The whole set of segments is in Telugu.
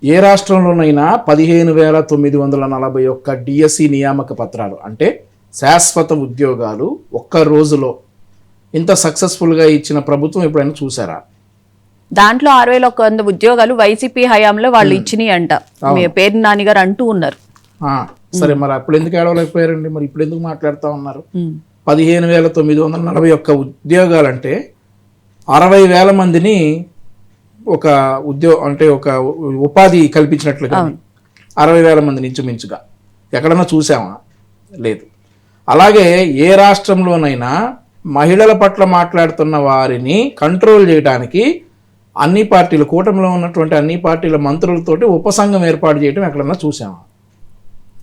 ఏ రాష్ట్రంలోనైనా 15,941 డిఎస్సి నియామక పత్రాలు అంటే శాశ్వత ఉద్యోగాలు ఒక్క రోజులో ఇంత సక్సెస్ఫుల్గా ఇచ్చిన ప్రభుత్వం ఎప్పుడైనా చూసారా? దాంట్లో 6,100 ఉద్యోగాలు వైసీపీ హయాంలో వాళ్ళు ఇచ్చినాయి అంట. మీ పేరు నాని గారు అంటూ ఉన్నారు. సరే, మరి అప్పుడు ఎందుకు ఏడవలేకపోయారండి? మరి ఇప్పుడు ఎందుకు మాట్లాడుతూ ఉన్నారు? 15,941 ఉద్యోగాలు అంటే 60,000 మందిని ఒక ఒక ఉపాధి కల్పించినట్లుగా 60,000 మందిని ఇంచుమించుగా ఎక్కడన్నా చూసామా? లేదు. అలాగే ఏ రాష్ట్రంలోనైనా మహిళల పట్ల మాట్లాడుతున్న వారిని కంట్రోల్ చేయడానికి అన్ని పార్టీలు, కూటమిలో ఉన్నటువంటి అన్ని పార్టీల మంత్రులతోటి ఉపసంఘం ఏర్పాటు చేయడం ఎక్కడన్నా చూసామా?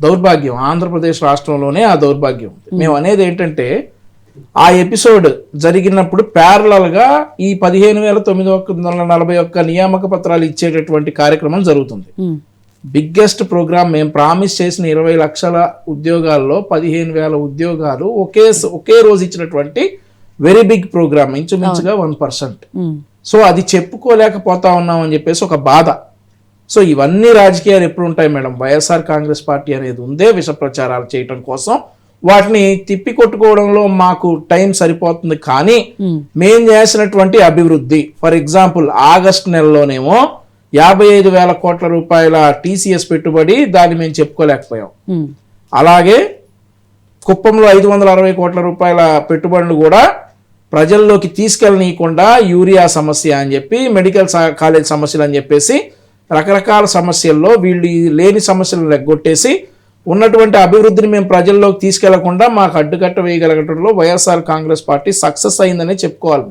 దౌర్భాగ్యం. ఆంధ్రప్రదేశ్ రాష్ట్రంలోనే ఆ దౌర్భాగ్యం. మేము అనేది ఏంటంటే, ఆ ఎపిసోడ్ జరిగినప్పుడు ప్యారలల్గా ఈ 15,941 నియామక పత్రాలు ఇచ్చేటటువంటి కార్యక్రమం జరుగుతుంది. Biggest programme. మేము ప్రామిస్ చేసిన 20 లక్షల ఉద్యోగాల్లో 15,000 ఉద్యోగాలు ఒకే రోజు ఇచ్చినటువంటి వెరీ బిగ్ ప్రోగ్రామ్, ఇంచుమించుగా 1%. సో అది చెప్పుకోలేకపోతా ఉన్నాం అని చెప్పేసి ఒక బాధ. సో ఇవన్నీ రాజకీయాలు ఎప్పుడు ఉంటాయి మేడం? వైఎస్ఆర్ కాంగ్రెస్ పార్టీ అనేది ఉందే విష ప్రచారాలు చేయటం కోసం. వాటిని తిప్పి కొట్టుకోవడంలో మాకు టైం సరిపోతుంది. కానీ మేం చేసినటువంటి అభివృద్ధి, ఫర్ ఎగ్జాంపుల్ ఆగస్టు నెలలోనేమో 55,000 కోట్ల రూపాయల టీసీఎస్ పెట్టుబడి, దాన్ని మేము చెప్పుకోలేకపోయాం. అలాగే కుప్పంలో 560 కోట్ల రూపాయల పెట్టుబడులు కూడా ప్రజల్లోకి తీసుకెళ్ళనీయకుండా యూరియా సమస్య అని చెప్పి, మెడికల్ కాలేజ్ సమస్యలు అని చెప్పేసి రకరకాల సమస్యల్లో వీళ్ళు లేని సమస్యలను లెగ్గొట్టేసి ఉన్నటువంటి అభివృద్ధిని మేము ప్రజల్లోకి తీసుకెళ్లకుండా మాకు అడ్డుకట్ట వేయగలగటంలో వైఎస్ఆర్ కాంగ్రెస్ పార్టీ సక్సెస్ అయిందనే చెప్పుకోవాలి.